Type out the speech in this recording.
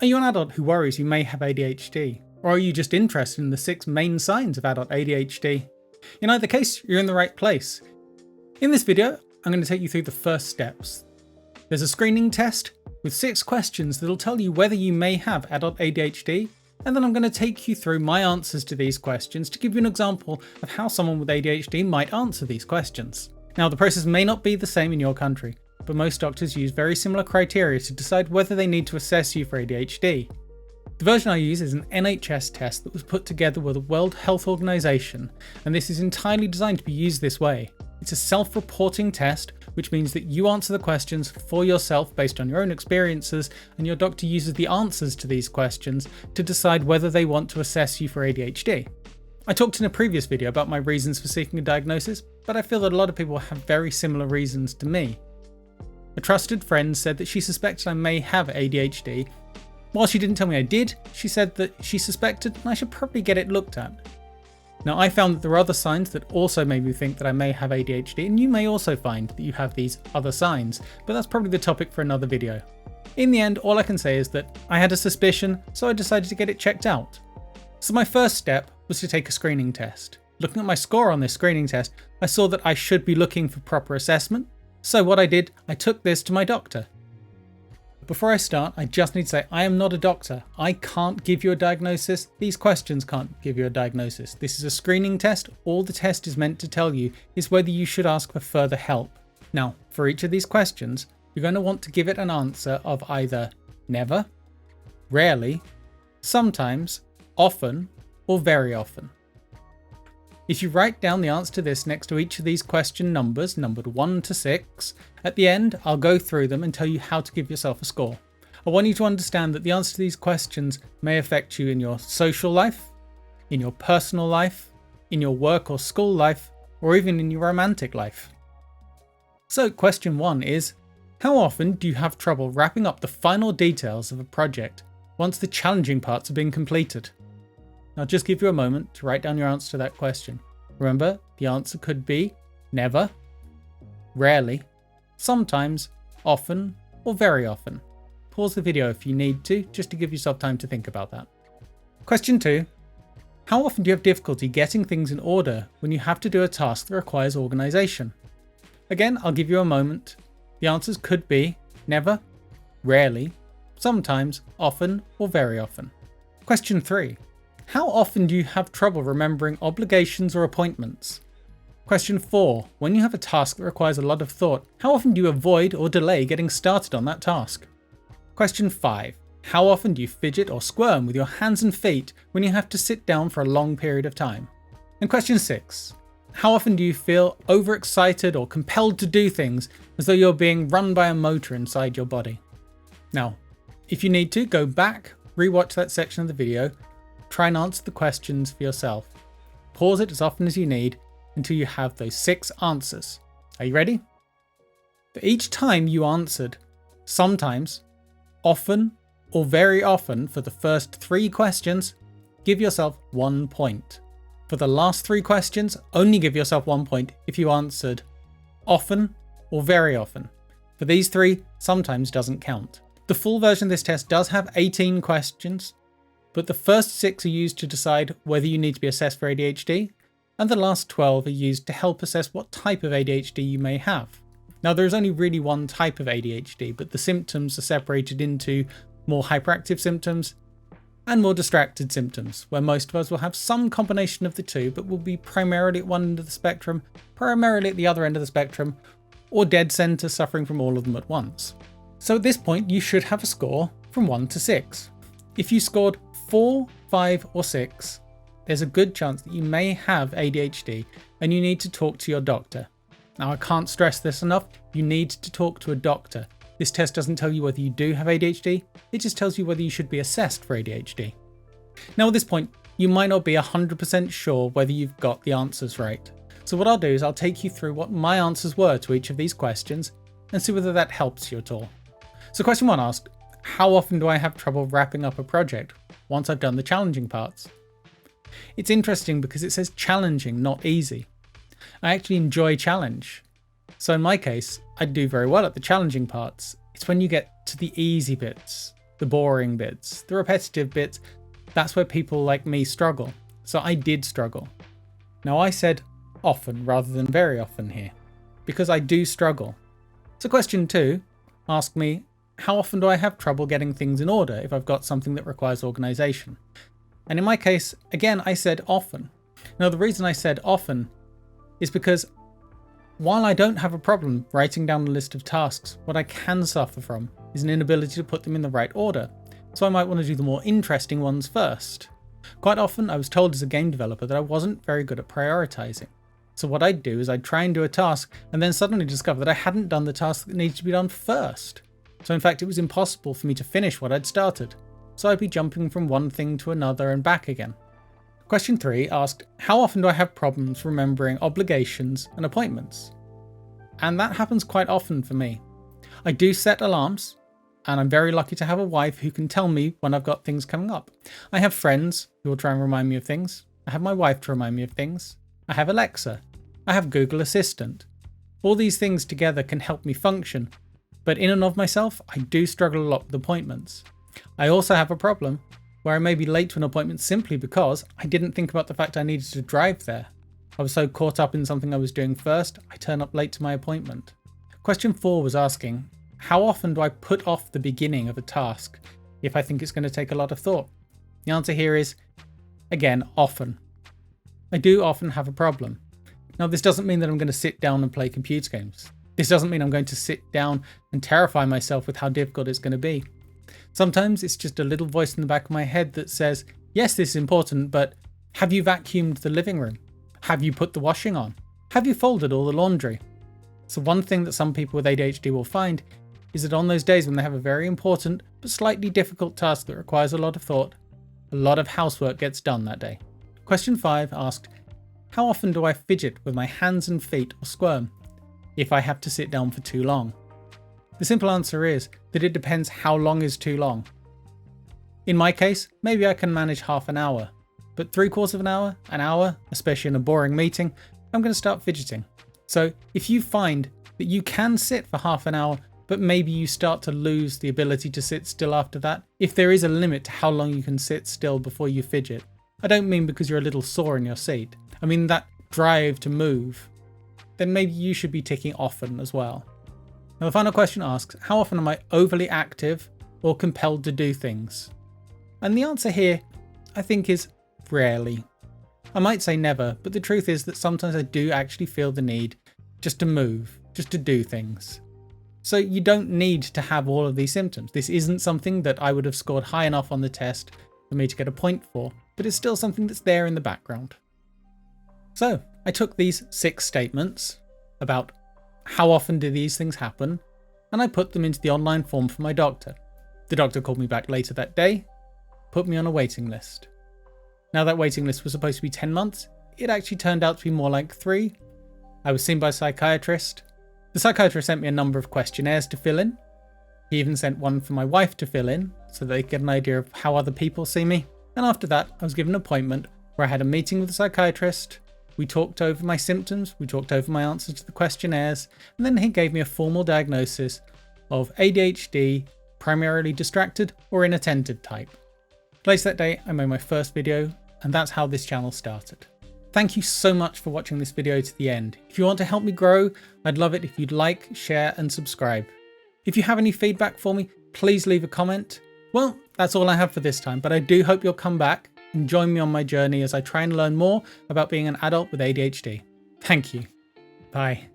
Are you an adult who worries you may have ADHD? Or are you just interested in the 6 main signs of adult ADHD? In either case, you're in the right place. In this video, I'm going to take you through the first steps. There's a screening test with 6 questions that'll tell you whether you may have adult ADHD, and then I'm going to take you through my answers to these questions to give you an example of how someone with ADHD might answer these questions. Now, the process may not be the same in your country, but most doctors use very similar criteria to decide whether they need to assess you for ADHD. The version I use is an NHS test that was put together with the World Health Organization, and this is entirely designed to be used this way. It's a self-reporting test, which means that you answer the questions for yourself based on your own experiences, and your doctor uses the answers to these questions to decide whether they want to assess you for ADHD. I talked in a previous video about my reasons for seeking a diagnosis, but I feel that a lot of people have very similar reasons to me. A trusted friend said that she suspected I may have ADHD. While she didn't tell me I did, she said that she suspected and I should probably get it looked at. Now, I found that there are other signs that also made me think that I may have ADHD, and you may also find that you have these other signs, but that's probably the topic for another video. In the end, all I can say is that I had a suspicion, so I decided to get it checked out. So my first step was to take a screening test. Looking at my score on this screening test, I saw that I should be looking for proper assessment. So what I did, I took this to my doctor. Before I start, I just need to say I am not a doctor. I can't give you a diagnosis. These questions can't give you a diagnosis. This is a screening test. All the test is meant to tell you is whether you should ask for further help. Now, for each of these questions, you're going to want to give it an answer of either never, rarely, sometimes, often, or very often. If you write down the answer to this next to each of these question numbers, numbered 1 to 6, at the end I'll go through them and tell you how to give yourself a score. I want you to understand that the answer to these questions may affect you in your social life, in your personal life, in your work or school life, or even in your romantic life. So question 1 is, how often do you have trouble wrapping up the final details of a project once the challenging parts have been completed? I'll just give you a moment to write down your answer to that question. Remember, the answer could be never, rarely, sometimes, often, or very often. Pause the video if you need to, just to give yourself time to think about that. Question 2. How often do you have difficulty getting things in order when you have to do a task that requires organisation? Again, I'll give you a moment. The answers could be never, rarely, sometimes, often, or very often. Question 3. How often do you have trouble remembering obligations or appointments? Question 4. When you have a task that requires a lot of thought, how often do you avoid or delay getting started on that task? Question 5. How often do you fidget or squirm with your hands and feet when you have to sit down for a long period of time? And question 6. How often do you feel overexcited or compelled to do things as though you're being run by a motor inside your body? Now, if you need to, go back, rewatch that section of the video, try and answer the questions for yourself. Pause it as often as you need until you have those 6 answers. Are you ready? For each time you answered sometimes, often, or very often for the first 3 questions, give yourself 1 point. For the last 3 questions, only give yourself 1 point if you answered often or very often. For these 3, sometimes doesn't count. The full version of this test does have 18 questions, but the first 6 are used to decide whether you need to be assessed for ADHD, and the last 12 are used to help assess what type of ADHD you may have. Now, there is only really one type of ADHD, but the symptoms are separated into more hyperactive symptoms and more distracted symptoms, where most of us will have some combination of the two, but will be primarily at one end of the spectrum, primarily at the other end of the spectrum, or dead center suffering from all of them at once. So at this point, you should have a score from 1 to 6. If you scored 4, 5, or 6, there's a good chance that you may have ADHD and you need to talk to your doctor. Now, I can't stress this enough, you need to talk to a doctor. This test doesn't tell you whether you do have ADHD, it just tells you whether you should be assessed for ADHD. Now at this point, you might not be 100% sure whether you've got the answers right. So what I'll do is I'll take you through what my answers were to each of these questions and see whether that helps you at all. So question 1 asked, how often do I have trouble wrapping up a project once I've done the challenging parts? It's interesting because it says challenging, not easy. I actually enjoy challenge. So in my case, I do very well at the challenging parts. It's when you get to the easy bits the boring bits, the repetitive bits, that's where people like me struggle. So I did struggle. Now I said often rather than very often here, because I do struggle. So question 2 asked me, how often do I have trouble getting things in order if I've got something that requires organisation? And in my case, again, I said often. Now the reason I said often is because while I don't have a problem writing down a list of tasks, what I can suffer from is an inability to put them in the right order. So I might want to do the more interesting ones first. Quite often I was told as a game developer that I wasn't very good at prioritising. So what I'd do is I'd try and do a task and then suddenly discover that I hadn't done the task that needed to be done first. So in fact it was impossible for me to finish what I'd started. So I'd be jumping from one thing to another and back again. Question 3 asked, how often do I have problems remembering obligations and appointments? And that happens quite often for me. I do set alarms, and I'm very lucky to have a wife who can tell me when I've got things coming up. I have friends who will try and remind me of things. I have my wife to remind me of things. I have Alexa. I have Google Assistant. All these things together can help me function, but in and of myself, I do struggle a lot with appointments. I also have a problem where I may be late to an appointment simply because I didn't think about the fact I needed to drive there. I was so caught up in something I was doing first, I turn up late to my appointment. Question 4 was asking, how often do I put off the beginning of a task if I think it's going to take a lot of thought? The answer here is, again, often. I do often have a problem. Now this doesn't mean that I'm going to sit down and play computer games. This doesn't mean I'm going to sit down and terrify myself with how difficult it's going to be. Sometimes it's just a little voice in the back of my head that says, yes, this is important, but have you vacuumed the living room? Have you put the washing on? Have you folded all the laundry? So one thing that some people with ADHD will find is that on those days when they have a very important but slightly difficult task that requires a lot of thought, a lot of housework gets done that day. Question 5 asked, how often do I fidget with my hands and feet or squirm if I have to sit down for too long? The simple answer is that it depends how long is too long. In my case, maybe I can manage half an hour, but 3/4 of an hour, especially in a boring meeting, I'm going to start fidgeting. So if you find that you can sit for half an hour, but maybe you start to lose the ability to sit still after that, if there is a limit to how long you can sit still before you fidget, I don't mean because you're a little sore in your seat, I mean that drive to move, then maybe you should be ticking often as well. Now the final question asks, how often am I overly active or compelled to do things? And the answer here, I think, is rarely. I might say never, but the truth is that sometimes I do actually feel the need just to move, just to do things. So you don't need to have all of these symptoms. This isn't something that I would have scored high enough on the test for me to get a point for, but it's still something that's there in the background. So I took these 6 statements about how often do these things happen, and I put them into the online form for my doctor. The doctor called me back later that day, put me on a waiting list. Now that waiting list was supposed to be 10 months, it actually turned out to be more like 3. I was seen by a psychiatrist. The psychiatrist sent me a number of questionnaires to fill in. He even sent one for my wife to fill in, so they get an idea of how other people see me. And after that, I was given an appointment where I had a meeting with the psychiatrist. We talked over my symptoms, we talked over my answers to the questionnaires, and then he gave me a formal diagnosis of ADHD, primarily distracted or inattentive type. Later that day, I made my first video, and that's how this channel started. Thank you so much for watching this video to the end. If you want to help me grow, I'd love it if you'd like, share, and subscribe. If you have any feedback for me, please leave a comment. Well, that's all I have for this time, but I do hope you'll come back and join me on my journey as I try and learn more about being an adult with ADHD. Thank you. Bye.